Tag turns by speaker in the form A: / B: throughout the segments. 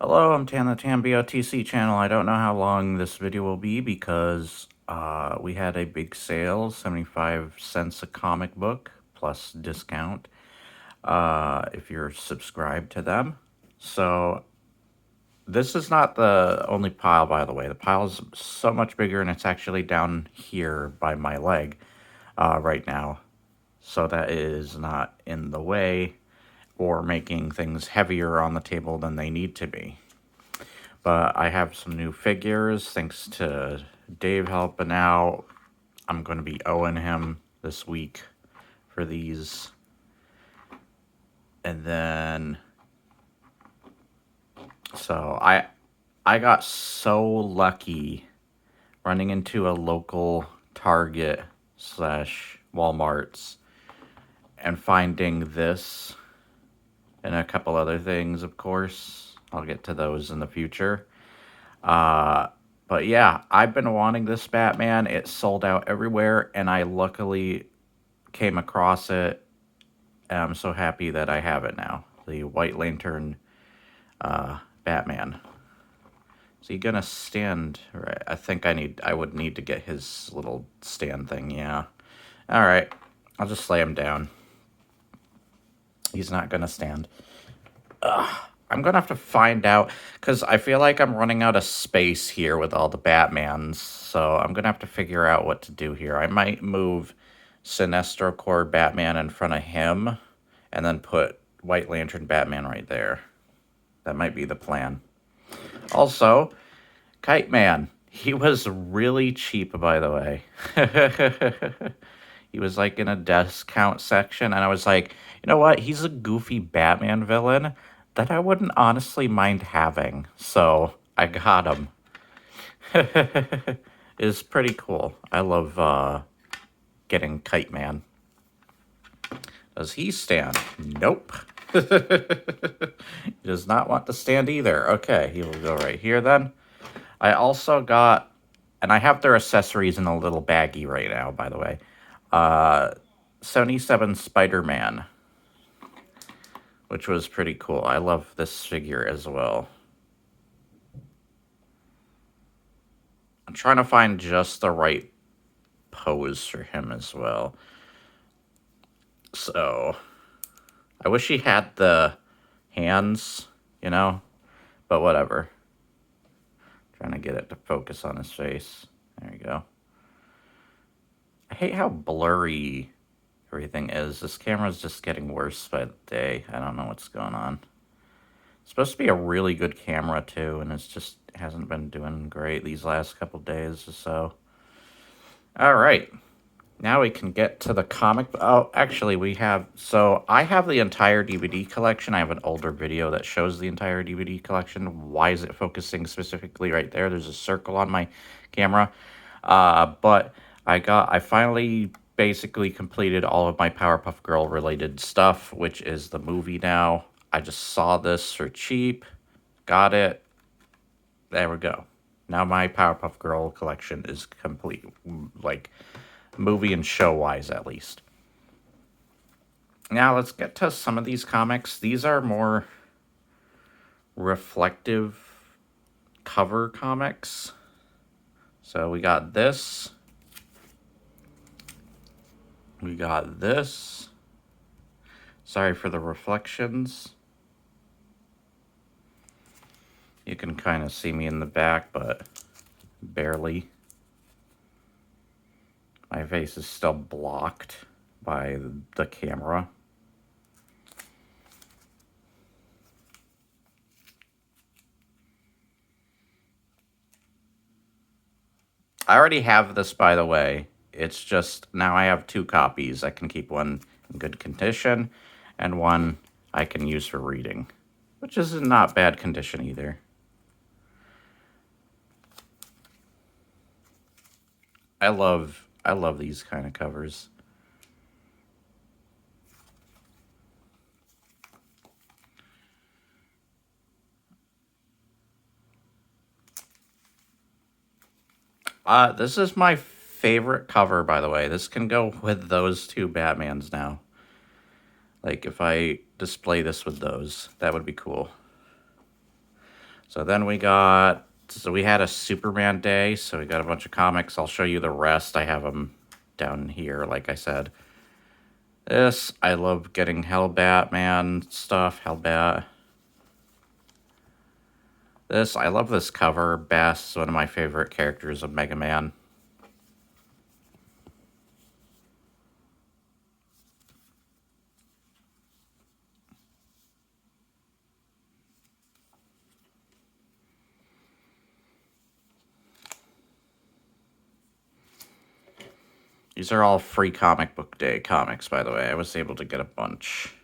A: Hello, I'm Tan the Tan BOTC channel. I don't know how long this video will be because we had a big sale, 75 cents a comic book plus discount if you're subscribed to them. So this is not the only pile, by the way. The pile is so much bigger and it's actually down here by my leg right now. So that is not in the way or making things heavier on the table than they need to be. But I have some new figures thanks to Dave helping out. I'm going to be owing him this week for these. And then, so I got so lucky running into a local Target / Walmart's and finding this and a couple other things, of course. I'll get to those in the future. But yeah, I've been wanting this Batman. It sold out everywhere, and I luckily came across it, and I'm so happy that I have it now. The White Lantern Batman. Is he gonna stand? Right. I think I would need to get his little stand thing, yeah. Alright, I'll just lay him down. He's not gonna stand. I'm gonna have to find out, because I feel like I'm running out of space here with all the Batmans, so I'm gonna have to figure out what to do here. I might move Sinestro Corps Batman in front of him, and then put White Lantern Batman right there. That might be the plan. Also, Kite Man. He was really cheap, by the way. He was like in a discount section, and I was like, you know what? He's a goofy Batman villain that I wouldn't honestly mind having. So I got him. It's pretty cool. I love getting Kite Man. Does he stand? Nope. He does not want to stand either. Okay, he will go right here then. I also got, and I have their accessories in a little baggie right now, by the way. 77 Spider-Man, which was pretty cool. I love this figure as well. I'm trying to find just the right pose for him as well. So, I wish he had the hands, you know, but whatever. Trying to get it to focus on his face. There you go. I hate how blurry everything is. This camera's just getting worse by the day. I don't know what's going on. It's supposed to be a really good camera too, and it's just hasn't been doing great these last couple days or so. All right. Now we can get to the comic. Oh, actually, we have... So, I have the entire DVD collection. I have an older video that shows the entire DVD collection. Why is it focusing specifically right there? There's a circle on my camera. But I finally basically completed all of my Powerpuff Girl related stuff, which is the movie now. I just saw this for cheap. Got it. There we go. Now my Powerpuff Girl collection is complete. Like... movie and show-wise, at least. Now, let's get to some of these comics. These are more reflective cover comics. So, we got this. We got this. Sorry for the reflections. You can kind of see me in the back, but barely. My face is still blocked by the camera. I already have this, by the way. It's just, now I have 2 copies. I can keep one in good condition, and one I can use for reading, which is not bad condition either. I love these kind of covers. This is my favorite cover, by the way. This can go with those 2 Batmans now. Like, if I display this with those, that would be cool. So then we got, so we had a Superman day, so we got a bunch of comics. I'll show you the rest. I have them down here, like I said. This, I love getting Hellbatman stuff, Hellbat. This, I love this cover. Bass is one of my favorite characters of Mega Man. These are all free comic book day comics, by the way. I was able to get a bunch.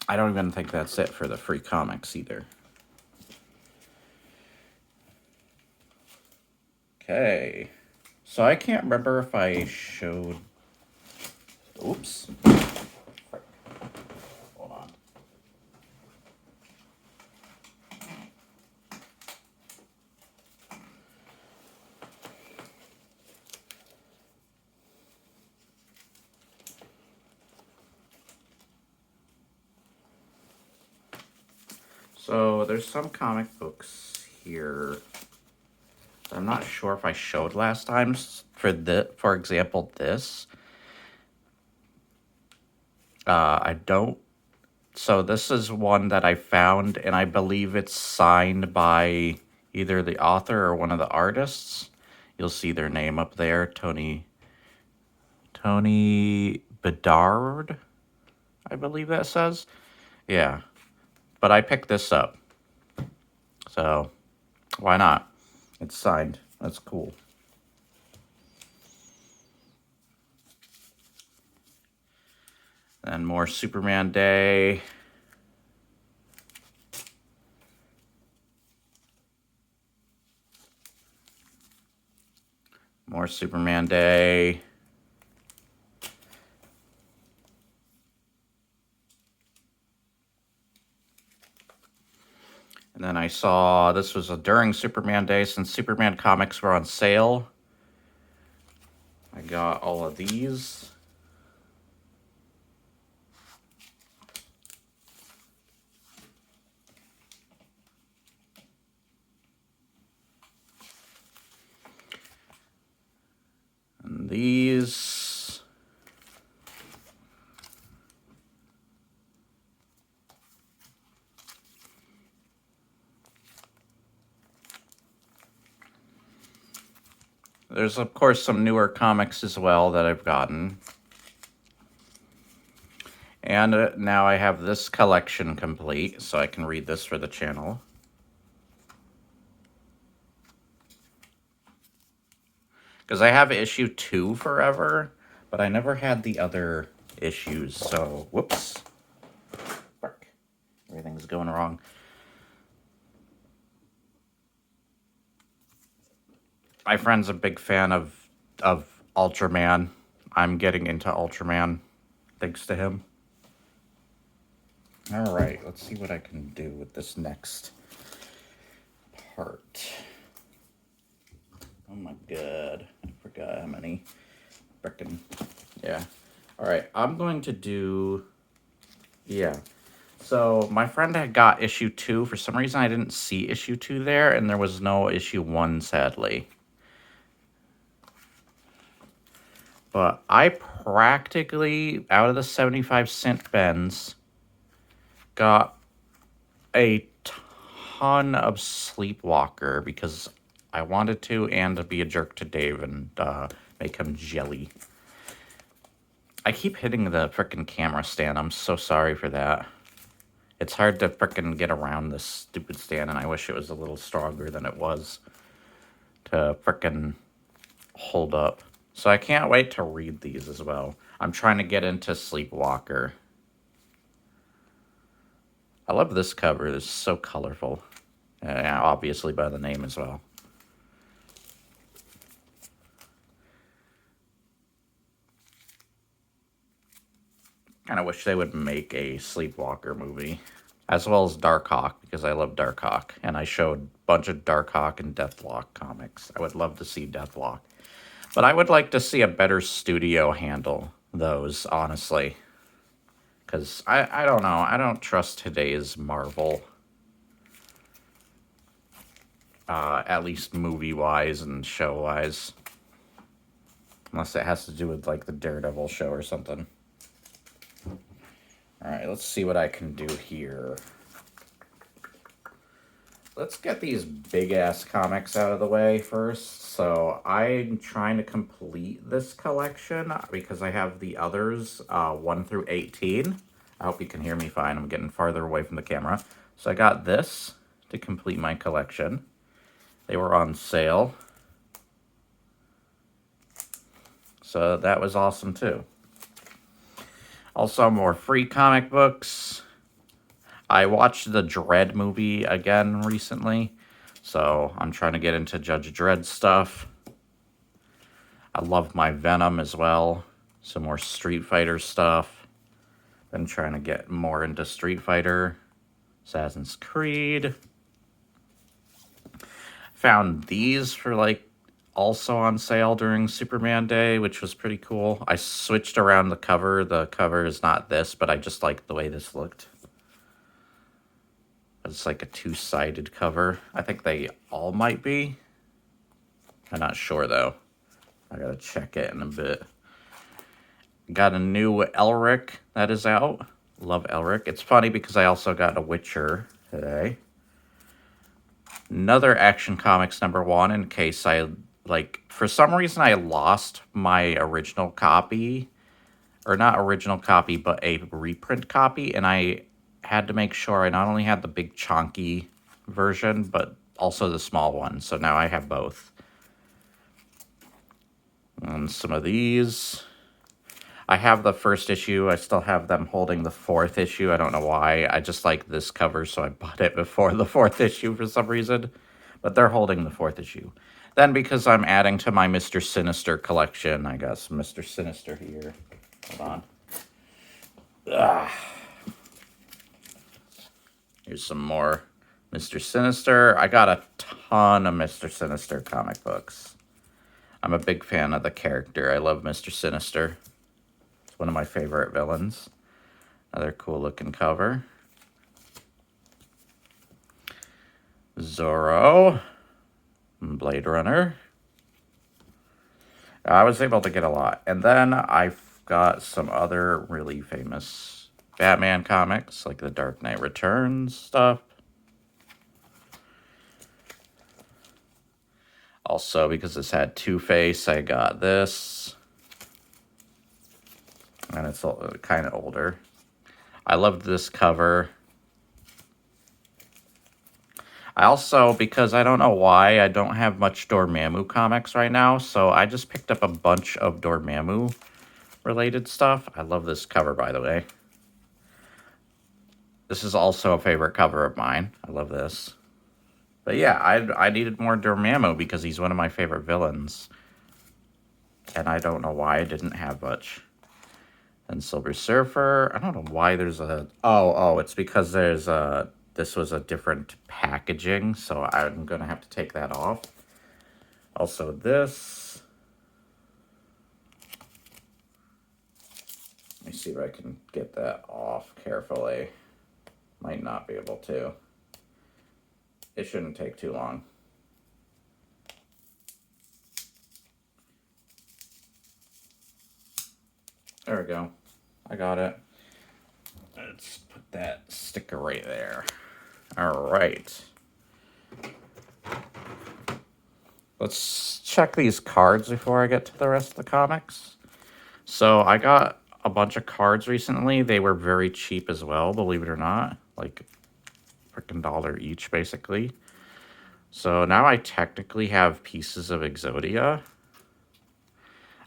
A: I don't even think that's it for the free comics either. Okay. So I can't remember if I showed... Oops. Hold on. So there's some comic books here. I'm not sure if I showed last time. For example, this. I don't. So this is one that I found, and I believe it's signed by either the author or one of the artists. You'll see their name up there, Tony Bedard, I believe that says. Yeah, but I picked this up, so why not? It's signed. That's cool. And more Superman Day. More Superman Day. And then I saw this was during Superman Day, since Superman comics were on sale. I got all of these. And these. There's, of course, some newer comics as well that I've gotten. And now I have this collection complete, so I can read this for the channel. Because I have issue 2 forever, but I never had the other issues, so whoops. Frick. Everything's going wrong. My friend's a big fan of Ultraman. I'm getting into Ultraman, thanks to him. Alright, let's see what I can do with this next part. Oh my god, I forgot how many. Frickin', yeah. Alright, I'm going to do, yeah. So, my friend had got issue 2. For some reason, I didn't see issue 2 there, and there was no issue 1, sadly. But I practically, out of the 75-cent bins, got a ton of Sleepwalker because I wanted to, and to be a jerk to Dave and make him jelly. I keep hitting the frickin' camera stand. I'm so sorry for that. It's hard to frickin' get around this stupid stand, and I wish it was a little stronger than it was to frickin' hold up. So I can't wait to read these as well. I'm trying to get into Sleepwalker. I love this cover. It's so colorful. Obviously by the name as well. Kind of wish they would make a Sleepwalker movie. as well as Darkhawk, because I love Darkhawk, and I showed a bunch of Darkhawk and Deathlock comics. I would love to see Deathlock. But I would like to see a better studio handle those, honestly. Because I don't know. I don't trust today's Marvel. At least movie-wise and show-wise. Unless it has to do with, like, the Daredevil show or something. Alright, let's see what I can do here. Let's get these big-ass comics out of the way first. So, I'm trying to complete this collection because I have the others, 1 through 18. I hope you can hear me fine. I'm getting farther away from the camera. So, I got this to complete my collection. They were on sale. So, that was awesome, too. Also, more free comic books. I watched the Dredd movie again recently, so I'm trying to get into Judge Dredd stuff. I love my Venom as well. Some more Street Fighter stuff. Been trying to get more into Street Fighter. Assassin's Creed. Found these for like also on sale during Superman Day, which was pretty cool. I switched around the cover. The cover is not this, but I just like the way this looked. It's like a two-sided cover. I think they all might be. I'm not sure, though. I gotta check it in a bit. Got a new Elric that is out. Love Elric. It's funny because I also got a Witcher today. Another Action Comics #1 in case I, like, for some reason I lost my original copy. Or not original copy, but a reprint copy. And I had to make sure I not only had the big chunky version, but also the small one. So now I have both. And some of these. I have the first issue. I still have them holding the 4th issue. I don't know why. I just like this cover, so I bought it before the 4th issue for some reason. But they're holding the 4th issue. Then because I'm adding to my Mr. Sinister collection, I got some Mr. Sinister here. Hold on. Ugh. Here's some more Mr. Sinister. I got a ton of Mr. Sinister comic books. I'm a big fan of the character. I love Mr. Sinister. It's one of my favorite villains. Another cool looking cover. Zorro. Blade Runner. I was able to get a lot. And then I've got some other really famous Batman comics, like the Dark Knight Returns stuff. Also, because this had Two-Face, I got this. And it's kind of older. I loved this cover. I also, because I don't know why, I don't have much Dormammu comics right now, so I just picked up a bunch of Dormammu related stuff. I love this cover, by the way. This is also a favorite cover of mine. I love this. But yeah, I needed more Dormammu because he's one of my favorite villains. And I don't know why I didn't have much. And Silver Surfer. I don't know why there's a... Oh, it's because there's a... This was a different packaging, so I'm going to have to take that off. Also this. Let me see if I can get that off carefully. Might not be able to. It shouldn't take too long. There we go. I got it. Let's put that sticker right there. All right. Let's check these cards before I get to the rest of the comics. So I got a bunch of cards recently. They were very cheap as well, believe it or not. Like freaking $1 each, basically. So now I technically have pieces of Exodia.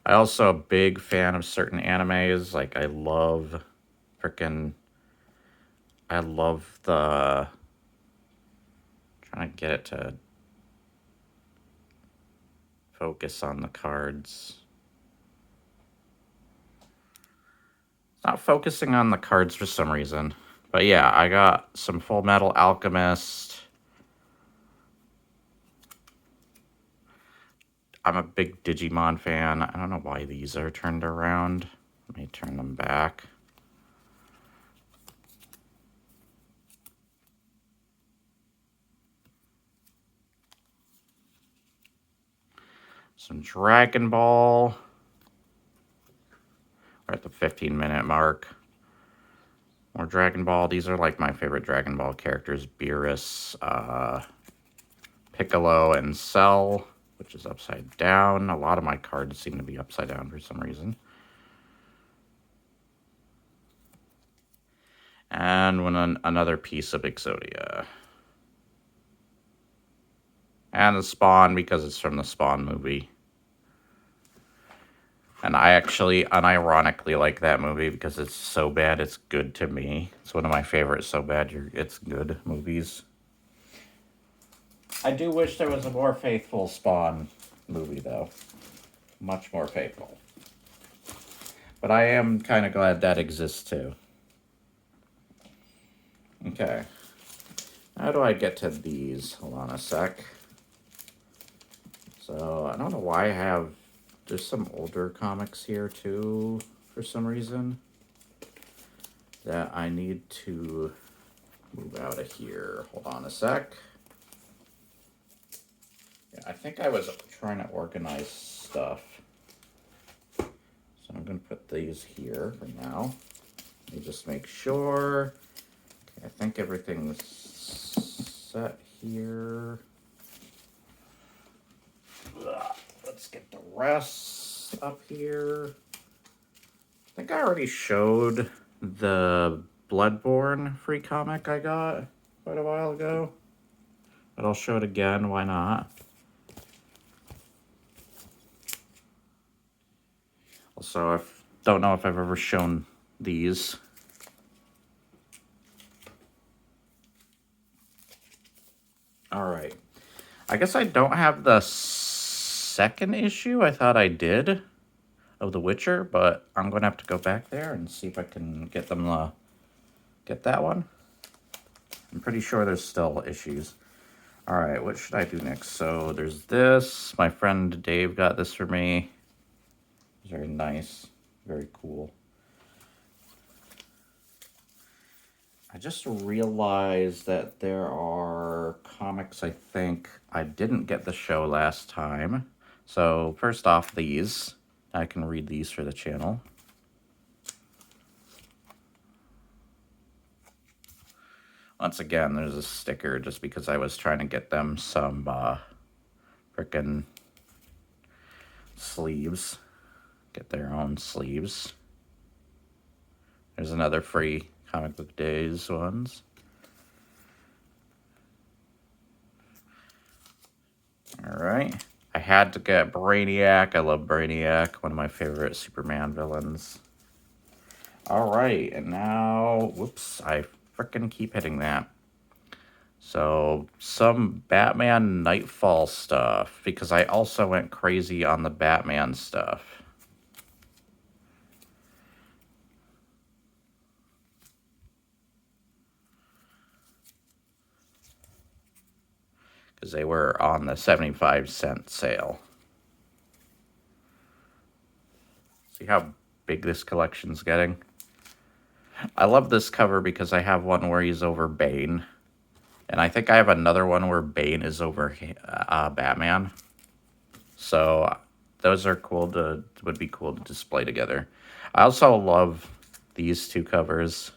A: I also a big fan of certain animes. Like I love the... Trying to get it to focus on the cards. It's not focusing on the cards for some reason. But yeah, I got some Full Metal Alchemist. I'm a big Digimon fan. I don't know why these are turned around. Let me turn them back. Some Dragon Ball. We're at the 15-minute mark. More Dragon Ball. These are like my favorite Dragon Ball characters. Beerus, Piccolo, and Cell, which is upside down. A lot of my cards seem to be upside down for some reason. And another piece of Exodia. And the Spawn, because it's from the Spawn movie. And I actually unironically like that movie because it's so bad it's good to me. It's one of my favorite so bad it's good movies. I do wish there was a more faithful Spawn movie, though. Much more faithful. But I am kind of glad that exists, too. Okay. How do I get to these? Hold on a sec. So, I don't know why I have... There's some older comics here, too, for some reason. That I need to move out of here. Hold on a sec. Yeah, I think I was trying to organize stuff. So I'm going to put these here for now. Let me just make sure. Okay, I think everything's set here. Let's get the rest up here. I think I already showed the Bloodborne free comic I got quite a while ago. But I'll show it again, why not? Also, I don't know if I've ever shown these. Alright. I guess I don't have the second issue. I thought I did of The Witcher, but I'm going to have to go back there and see if I can get them to get that one. I'm pretty sure there's still issues. Alright, what should I do next? So there's this. My friend Dave got this for me. Very nice. Very cool. I just realized that there are comics I think I didn't get the show last time. So first off, these. I can read these for the channel. Once again, there's a sticker just because I was trying to get them some frickin' sleeves. Get their own sleeves. There's another free Comic Book Days ones. Alright. I had to get Brainiac. I love Brainiac. One of my favorite Superman villains. Alright, and now... Whoops, I frickin' keep hitting that. So, some Batman Nightfall stuff. Because I also went crazy on the Batman stuff. Because they were on the 75-cent sale. See how big this collection's getting? I love this cover because I have one where he's over Bane. And I think I have another one where Bane is over Batman. So those are cool would be cool to display together. I also love these two covers,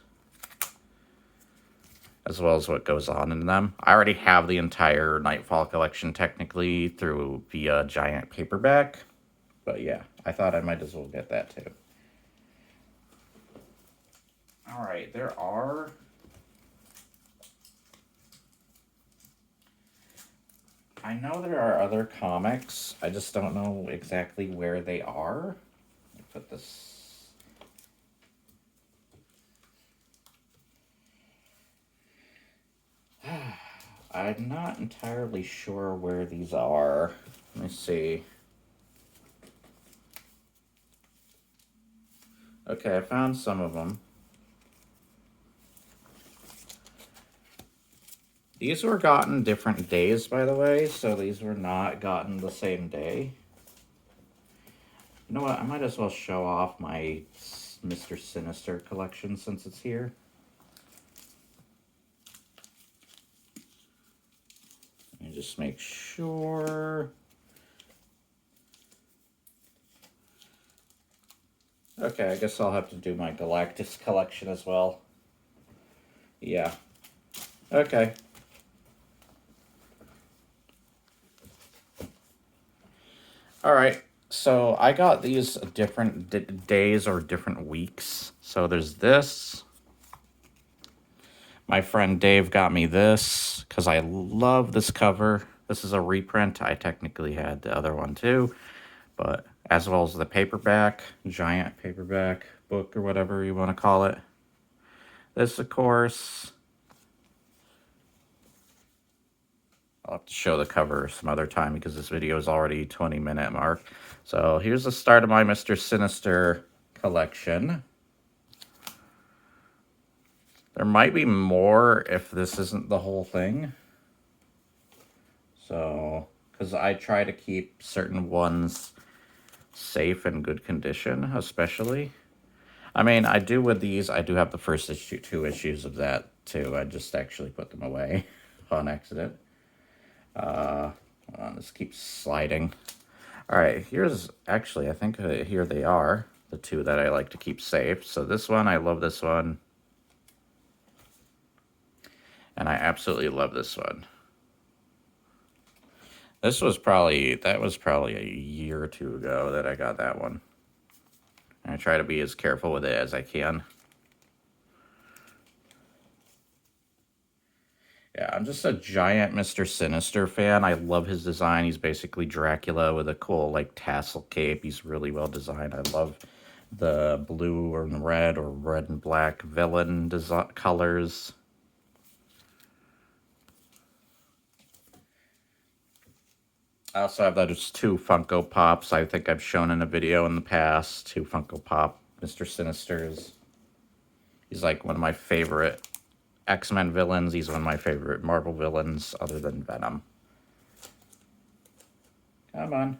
A: as well as what goes on in them. I already have the entire Nightfall collection technically via giant paperback. But yeah, I thought I might as well get that too. Alright, there are... I know there are other comics. I just don't know exactly where they are. Let me put this... I'm not entirely sure where these are. Let me see. Okay, I found some of them. These were gotten different days, by the way, so these were not gotten the same day. You know what? I might as well show off my Mr. Sinister collection since it's here. Let me just make sure. Okay, I guess I'll have to do my Galactus collection as well. Yeah. Okay. All right. So I got these different days or different weeks. So there's this. My friend Dave got me this because I love this cover. This is a reprint. I technically had the other one too, but as well as the paperback, giant paperback book or whatever you want to call it. This, of course, I'll have to show the cover some other time because this video is already 20-minute mark. So here's the start of my Mr. Sinister collection. There might be more if this isn't the whole thing. So, because I try to keep certain ones safe and good condition, especially. I mean, I do with these, I do have the first issue, 2 issues of that too. I just actually put them away on accident. This keeps sliding. All right, here's actually, I think here they are, the 2 that I like to keep safe. So this one, I love this one. And I absolutely love this one. That was probably a year or 2 ago that I got that one. And I try to be as careful with it as I can. Yeah, I'm just a giant Mr. Sinister fan. I love his design. He's basically Dracula with a cool, like, tassel cape. He's really well designed. I love the blue or red and black villain colors. I also have those 2 Funko Pops I think I've shown in a video in the past. 2 Funko Pop Mr. Sinisters. He's like one of my favorite X-Men villains. He's one of my favorite Marvel villains other than Venom. Come on.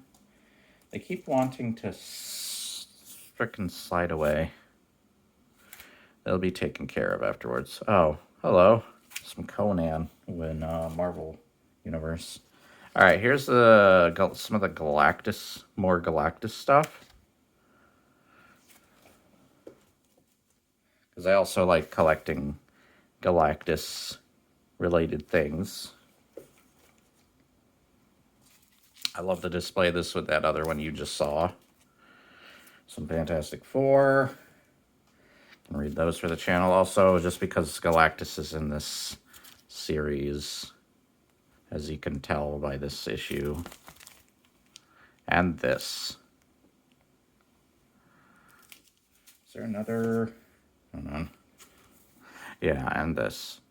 A: They keep wanting to frickin' slide away. They'll be taken care of afterwards. Oh, hello. Some Conan in Marvel Universe. All right, here's some of the Galactus, more Galactus stuff. Because I also like collecting Galactus-related things. I love to display this with that other one you just saw. Some Fantastic Four. You can read those for the channel also, just because Galactus is in this series, as you can tell by this issue. And this. Is there another? Hold on. Yeah, and this.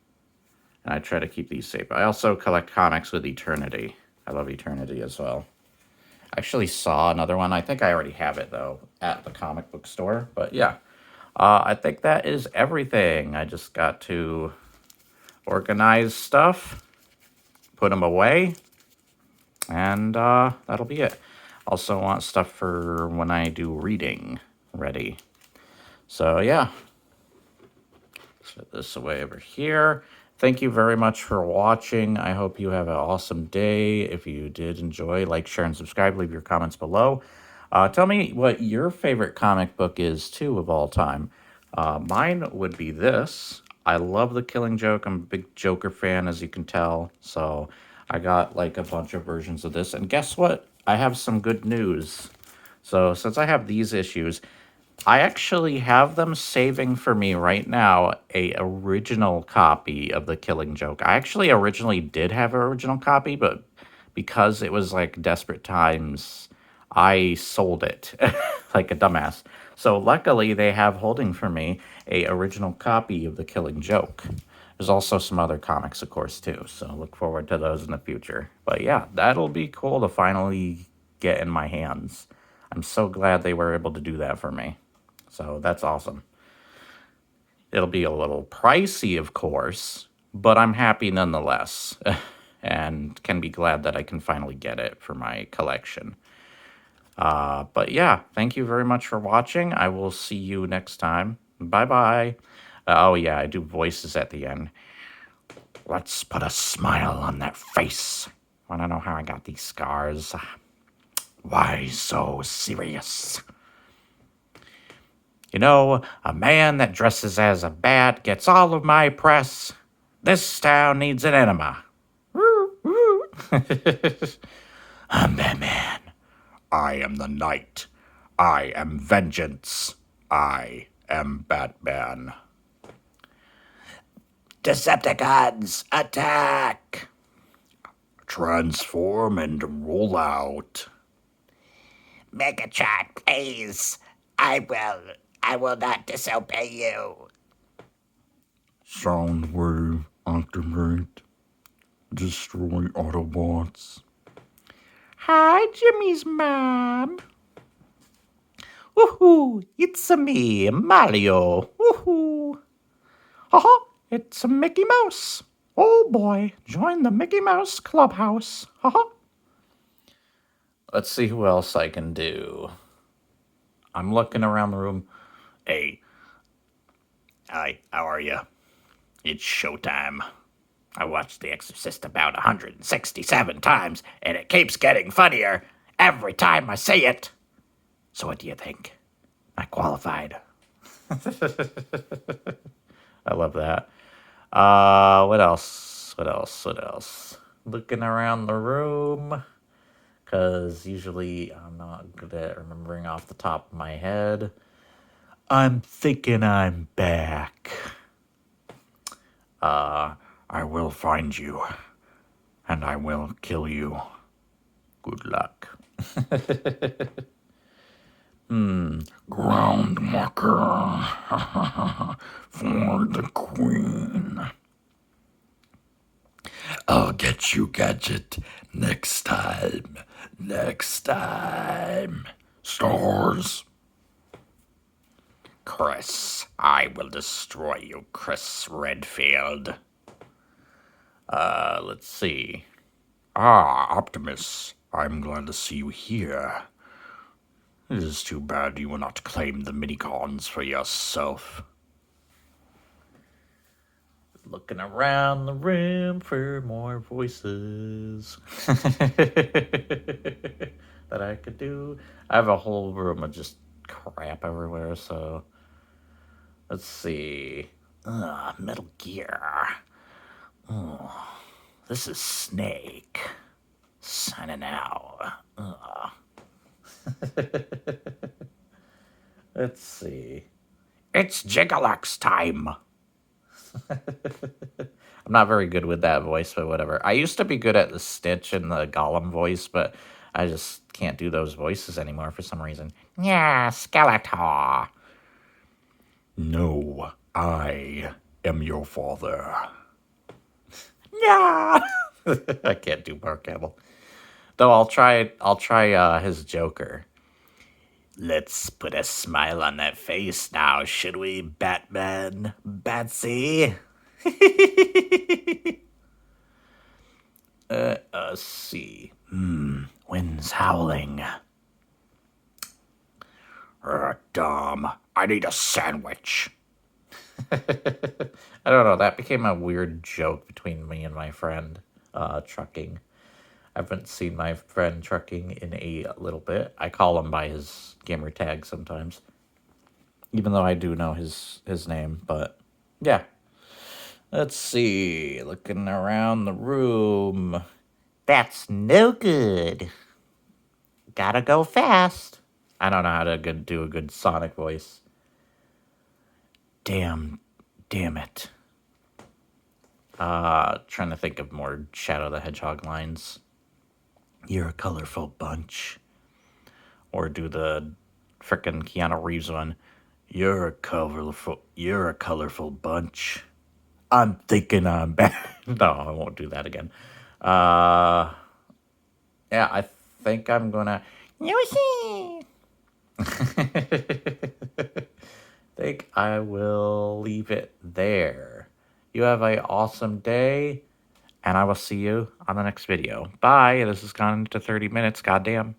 A: And I try to keep these safe. I also collect comics with Eternity. I love Eternity as well. I actually saw another one. I think I already have it, though, at the comic book store. But yeah, I think that is everything. I just got to organize stuff, put them away, and that'll be it. Also want stuff for when I do reading ready. So yeah, set this away over here. Thank you very much for watching. I hope you have an awesome day. If you did enjoy, like, share, and subscribe. Leave your comments below. Tell me what your favorite comic book is, too, of all time. Mine would be this. I love The Killing Joke. I'm a big Joker fan, as you can tell. So I got, like, a bunch of versions of this. And guess what? I have some good news. So since I have these issues, I actually have them saving for me right now a original copy of The Killing Joke. I actually originally did have an original copy, but because it was like desperate times, I sold it like a dumbass. So luckily they have holding for me a original copy of The Killing Joke. There's also some other comics, of course, too. So look forward to those in the future. But yeah, that'll be cool to finally get in my hands. I'm so glad they were able to do that for me. So that's awesome. It'll be a little pricey, of course, but I'm happy nonetheless, and can be glad that I can finally get it for my collection. But yeah, thank you very much for watching. I will see you next time. Bye bye. Oh, yeah, I do voices at the end. Let's put a smile on that face. Want to know how I got these scars? Why so serious? You know, a man that dresses as a bat gets all of my press. This town needs an enema. I'm Batman. I am the night. I am vengeance. I am Batman. Decepticons, attack! Transform and roll out.
B: Megatron, please. I will not disobey you.
A: Soundwave activate. Destroy Autobots. Hi, Jimmy's mom. Woohoo! It's me, Mario. Woohoo! Haha! It's Mickey Mouse. Oh boy, join the Mickey Mouse Clubhouse. Haha! Let's see who else I can do. I'm looking around the room. Hey. Hi, how are you? It's showtime. I watched The Exorcist about 167 times, and it keeps getting funnier every time I see it. So what do you think? I qualified. I love that. What else? What else? What else? Looking around the room, because usually I'm not good at remembering off the top of my head. I'm thinking I'm back. I will find you, and I will kill you. Good luck. Groundwalker for the Queen. I'll get you, Gadget, next time. Next time. Stars. Chris, I will destroy you, Chris Redfield. Let's see. Optimus, I'm glad to see you here. It is too bad you will not claim the minicons for yourself. Looking around the room for more voices that I could do. I have a whole room of just crap everywhere, so let's see. Metal Gear. This is Snake. Signing out. Let's see. It's Jigalax time. I'm not very good with that voice, but whatever. I used to be good at the Stitch and the Gollum voice, but I just can't do those voices anymore for some reason. Yeah, Skeletor. No, I am your father. Yeah. I can't do Mark Hamill. Though I'll try his Joker. Let's put a smile on that face now, should we, Batman? Batsy? Let's see. Wind's howling. Dom, I need a sandwich. I don't know, that became a weird joke between me and my friend, trucking. I haven't seen my friend trucking in a little bit. I call him by his gamer tag sometimes. Even though I do know his name, but yeah. Let's see. Looking around the room. That's no good. Gotta go fast. I don't know how to do a good Sonic voice. Damn it. Trying to think of more Shadow the Hedgehog lines. You're a colorful bunch. Or do the frickin' Keanu Reeves one. You're a colorful bunch. I'm thinking I'm back. No, I won't do that again. Yeah, I think I'm gonna. Think I will leave it there. You have a awesome day, and I will see you on the next video. Bye. This has gone into 30 minutes. Goddamn.